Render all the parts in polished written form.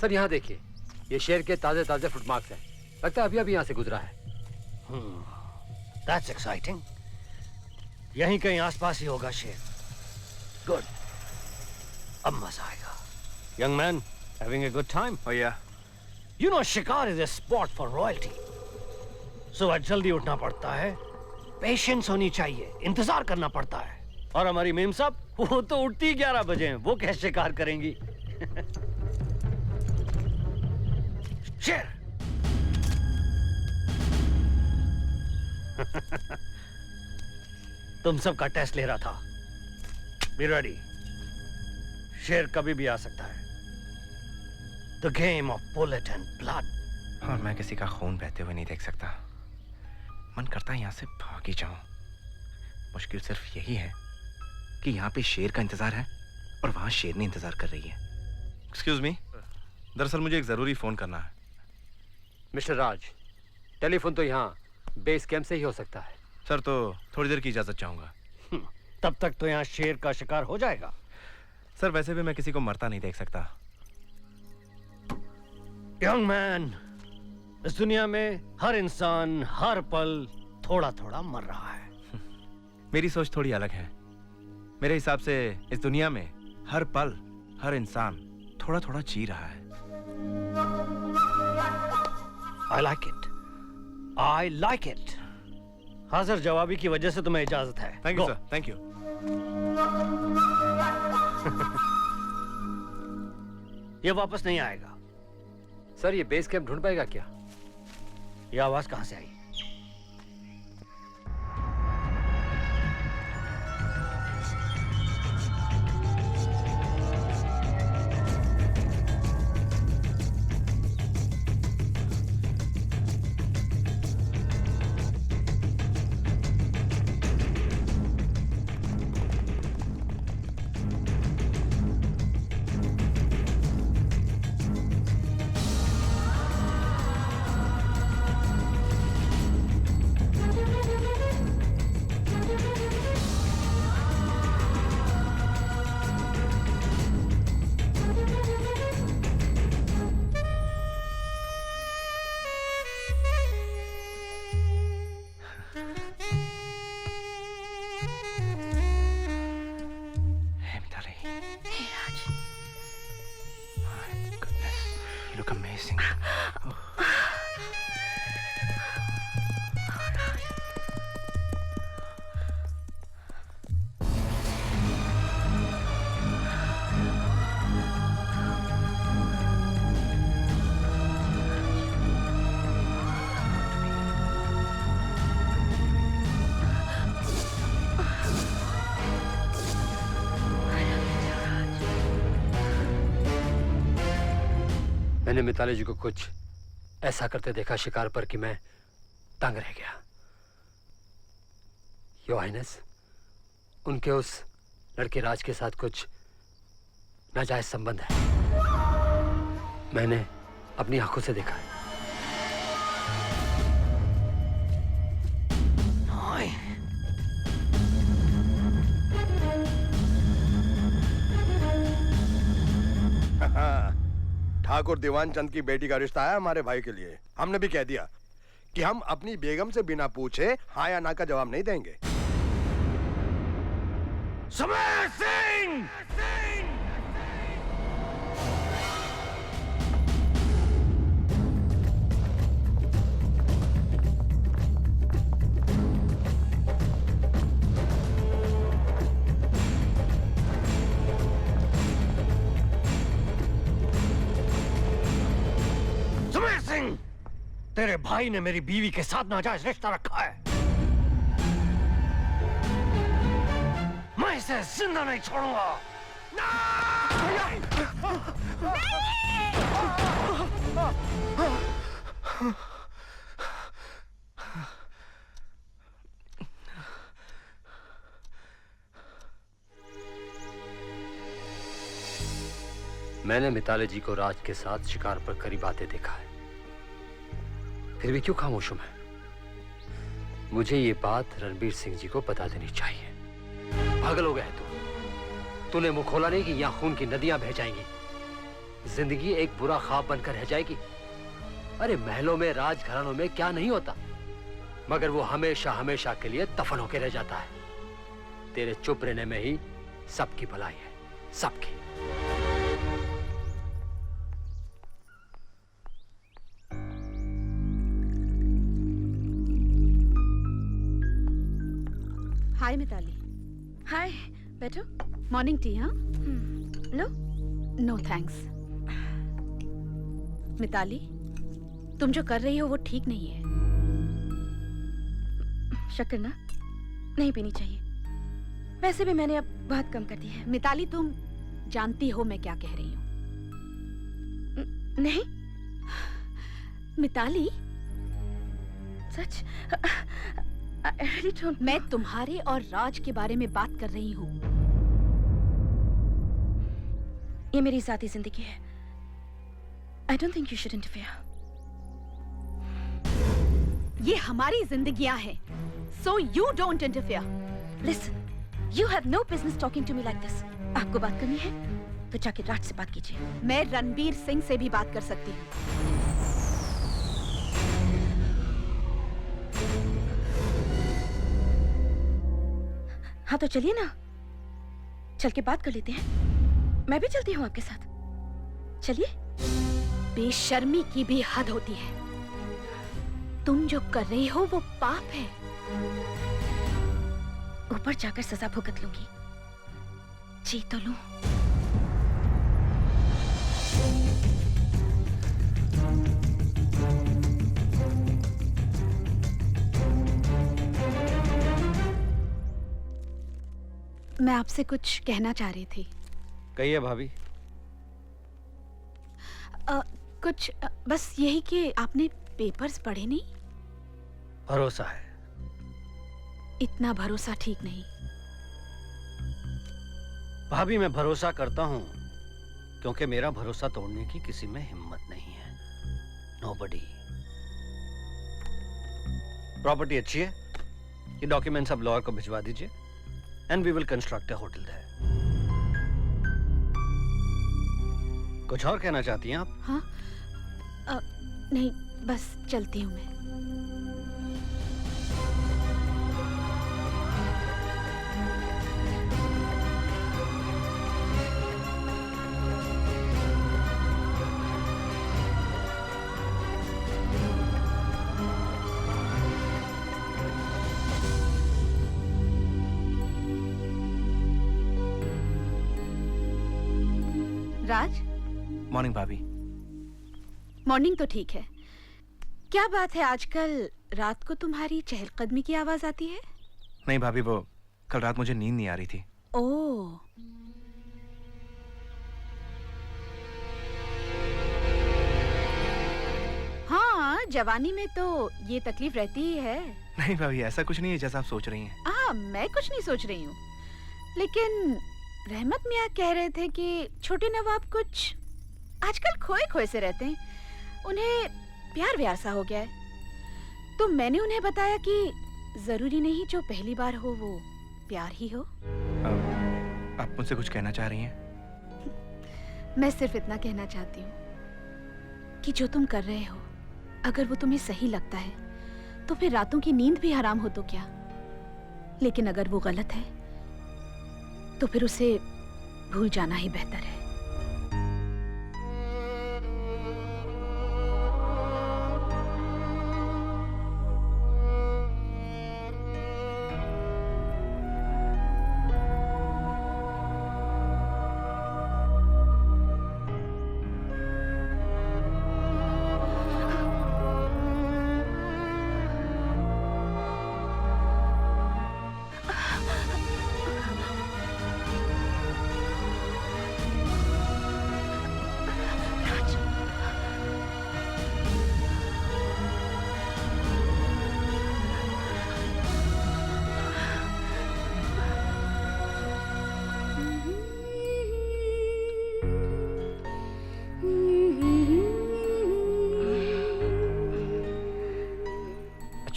Sir यहाँ देखिए, ये शेर के ताजे ताजे फुटमार्क्स हैं। लगता है अभी अभी यहाँ से गुजरा है। That's exciting. यहीं कहीं आसपास ही होगा शेर। Good. अब मजा आएगा। Young man, having a good time? Oh yeah. You know, शिकार is a sport for royalty. सुबह जल्दी उठना पड़ता है, पेशेंस होनी चाहिए, इंतजार करना पड़ता है। और हमारी मेम साहब, वो तो उठती ही 11 बजे हैं, वो कैसे शिकार करेंगी? शेर। तुम सबका टेस्ट ले रहा था। Be ready. शेर कभी भी आ सकता है। The game of bullet and blood. और मैं किसी का खून बहते हुए नहीं देख सकता। मन करता है यहाँ से भाग ही जाऊं। मुश्किल सिर्फ यही है कि यहाँ पे शेर का इंतजार है और वहां शेरनी इंतजार कर रही है। एक्सक्यूज मी, दरअसल मुझे एक जरूरी फोन करना है। मिस्टर राज, टेलीफोन तो यहाँ बेस कैंप से ही हो सकता है। सर तो थोड़ी देर की इजाजत चाहूंगा। तब तक तो यहाँ शेर का शिकार हो जाएगा। सर वैसे भी मैं किसी को मरता नहीं देख सकता। यंग मैन, इस दुनिया में हर इंसान हर पल थोड़ा थोड़ा मर रहा है। मेरी सोच थोड़ी अलग है। मेरे हिसाब से इस दुनिया में हर पल हर इंसान थोड़ा थोड़ा जी रहा है। I like it. I like it. हाजिर जवाबी की वजह से तुम्हें इजाजत है। Thank you sir, thank you. ये वापस नहीं आएगा। सर ये बेस कैंप ढूंढ पाएगा क्या? ये आवाज कहां से आई? मैंने मिताली जी को कुछ ऐसा करते देखा शिकार पर कि मैं तंग रह गया। योर हाइनेस, उनके उस लड़के राज के साथ कुछ नाजायज संबंध है। मैंने अपनी आंखों से देखा है। ठाकुर दीवान चंद की बेटी का रिश्ता है हमारे भाई के लिए। हमने भी कह दिया कि हम अपनी बेगम से बिना पूछे हाँ या ना का जवाब नहीं देंगे। समय सिंह! तेरे भाई ने मेरी बीवी के साथ नाजायज रिश्ता रखा है। मैं इसे जिंदा नहीं छोड़ूंगा। मैंने मिताली जी को राज के साथ शिकार पर करीब आते देखा है। फिर भी क्यों खामोश हूं मैं? मुझे ये बात रणबीर सिंह जी को बता देनी चाहिए। पागल हो गया है तूने मुंह खोला नहीं कि यहां खून की नदियां बह जाएंगी, जिंदगी एक बुरा ख्वाब बनकर रह जाएगी। अरे महलों में, राजघरानों में क्या नहीं होता, मगर वो हमेशा हमेशा के लिए दफन होकर रह जाता है। तेरे चुप रहने में ही सबकी भलाई है, सबकी। हाय मिताली। हाय, बैठो। Morning tea? हाँ, लो। No thanks. मिताली, तुम जो कर रही हो वो ठीक नहीं है। शक्कर ना नहीं पीनी चाहिए। वैसे भी मैंने अब बहुत कम कर दी है। मिताली, तुम जानती हो मैं क्या कह रही हूँ? नहीं। मिताली, सच? I really don't know. मैं तुम्हारे और राज के बारे में बात कर रही हूँ। ये मेरी जाती जिंदगी है। I don't think you should interfere. ये हमारी जिंदगियां हैं, so you don't interfere. Listen, you have no business talking to me like this. आपको बात करनी है तो जाके राज से बात कीजिए। मैं रणबीर सिंह से भी बात कर सकती हूँ। हाँ तो चलिए ना, चल के बात कर लेते हैं। मैं भी चलती हूँ आपके साथ। चलिए। बेशर्मी की भी हद होती है। तुम जो कर रही हो वो पाप है। ऊपर जाकर सजा भुगत लूंगी। जी तो लूं। मैं आपसे कुछ कहना चाह रही थी। कहिए भाभी। बस यही कि आपने पेपर्स पढ़े नहीं? भरोसा है। इतना भरोसा ठीक नहीं। भाभी, मैं भरोसा करता हूं क्योंकि मेरा भरोसा तोड़ने की किसी में हिम्मत नहीं है। Nobody। प्रॉपर्टी अच्छी है। ये डॉक्यूमेंट्स अब लॉयर को भिजवा दीजिए and we will construct a hotel there। कुछ और कहना चाहती हैं आप? हाँ, नहीं, बस चलती हूँ मैं। राज, मॉर्निंग भाभी। मॉर्निंग तो ठीक है। क्या बात है, आजकल रात को तुम्हारी चहलकदमी की आवाज आती है? नहीं भाभी, वो कल रात मुझे नींद नहीं आ रही थी। ओह, हाँ, जवानी में तो ये तकलीफ रहती ही है। नहीं भाभी, ऐसा कुछ नहीं है जैसा आप सोच रही हैं। मैं कुछ नहीं सोच रही हूँ, लेकिन रहमत मियाँ कह रहे थे कि छोटे नवाब कुछ आजकल खोए खोए से रहते हैं, उन्हें प्यार व्यार सा हो गया है। तो मैंने उन्हें बताया कि जरूरी नहीं जो पहली बार हो वो प्यार ही हो। आप मुझसे कुछ कहना चाह रही हैं? मैं सिर्फ इतना कहना चाहती हूँ कि जो तुम कर रहे हो, अगर वो तुम्हें सही लगता है तो फिर रातों की नींद भी हराम हो तो क्या, लेकिन अगर वो गलत है तो फिर उसे भूल जाना ही बेहतर है।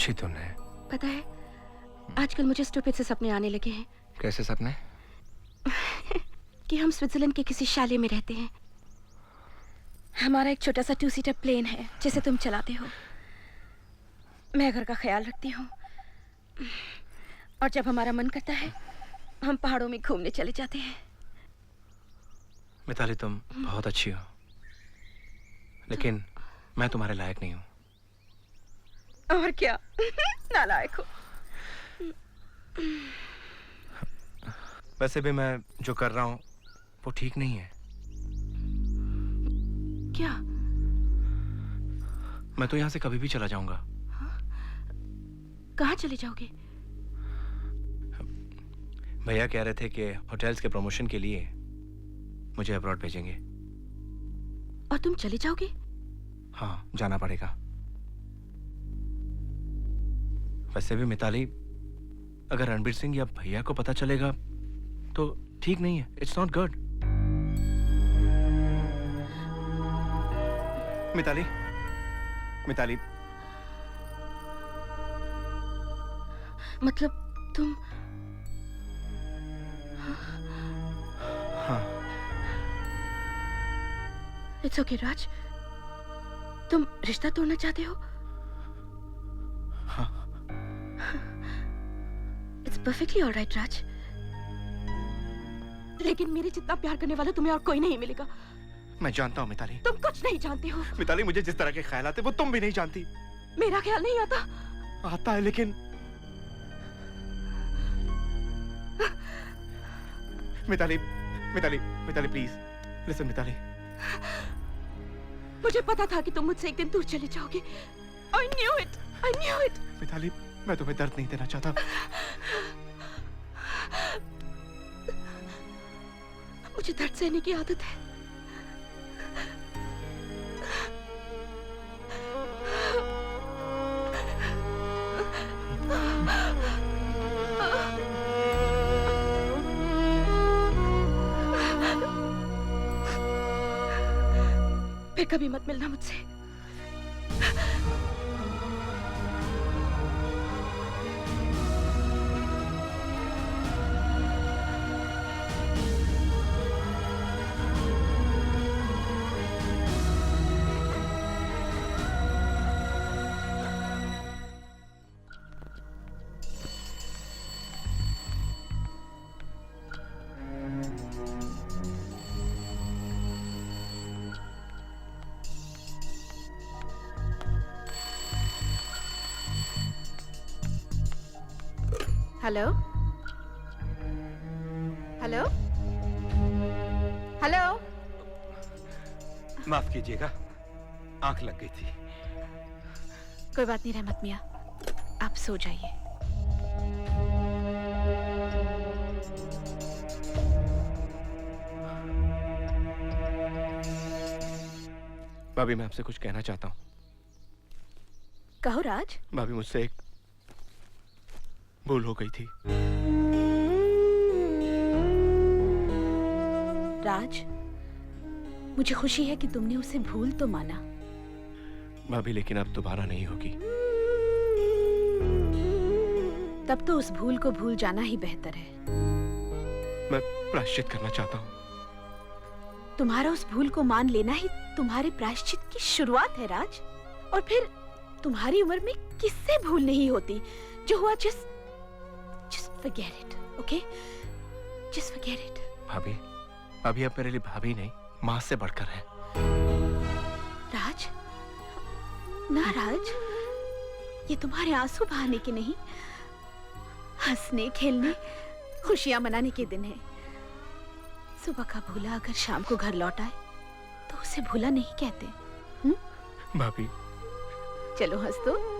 अच्छी धुन है। पता है, आजकल मुझे स्टूपिड से सपने आने लगे हैं। कैसे सपने? कि हम स्विट्जरलैंड के किसी शाले में रहते हैं। हमारा एक छोटा सा 2 सीटर प्लेन है जिसे तुम चलाते हो। मैं घर का ख्याल रखती हूँ, और जब हमारा मन करता है हम पहाड़ों में घूमने चले जाते हैं। मिताली, तुम बहुत अच्छी हो, लेकिन मैं तुम्हारे लायक नहीं हूँ। और क्या? नालायक हो। वैसे भी मैं जो कर रहा हूँ वो ठीक नहीं है। क्या? मैं तो यहाँ से कभी भी चला जाऊंगा। कहाँ चले जाओगे? भैया कह रहे थे कि होटल्स के प्रमोशन के लिए मुझे अब्रॉड भेजेंगे। और तुम चले जाओगे? हाँ, जाना पड़ेगा। वैसे भी मिताली, अगर रणबीर सिंह या भैया को पता चलेगा तो ठीक नहीं है। It's not good. Mitali, Mitali, मतलब तुम? हाँ। इट्स ओके राज, तुम रिश्ता तोड़ना चाहते हो? हाँ। इट्स परफेक्टली ऑलराइट राज, लेकिन मेरे जितना प्यार करने वाला तुम्हें और कोई नहीं मिलेगा। मैं जानता हूँ मिताली। तुम कुछ नहीं जानते हो। मिताली, मुझे जिस तरह के ख्याल आते वो तुम भी नहीं जानती। मेरा ख्याल नहीं आता। आता है, लेकिन मिताली, मिताली, मिताली प्लीज लिसन। मिताली, मुझे पता था कि तुम मुझसे एक दिन दूर चले जाओगे। I knew it, I knew it। Mitali, मैं तुम्हें दर्द नहीं देना चाहता। मुझे दर्द सहने की आदत है। फिर कभी मत मिलना मुझसे। Hello hello hello. माफ कीजिएगा, आंख लग गई थी। कोई बात नहीं रहमत मियाँ, आप सो जाइए। भाभी, मैं आपसे कुछ कहना चाहता हूँ। कहो राज। भाभी, मुझसे एक भूल हो गई थी। राज, मुझे खुशी है कि तुमने उसे भूल तो माना। भाभी, लेकिन अब दोबारा नहीं होगी। तब तो उस भूल को भूल जाना ही बेहतर है। मैं प्रायश्चित करना चाहता हूँ। तुम्हारा उस भूल को मान लेना ही तुम्हारे प्रायश्चित की शुरुआत है राज। और फिर तुम्हारी उम्र में किससे भूल नहीं होती। जो हुआ just forget it, okay? Just forget it. भाभी, अभी आप मेरे लिए भाभी नहीं, माँ से बढ़कर है। राज, ना राज, ये तुम्हारे आंसू बहाने के नहीं, हंसने खेलने खुशियां मनाने के दिन है। सुबह का भूला अगर शाम को घर लौट आए तो उसे भूला नहीं कहते। भाभी, चलो हंस दो।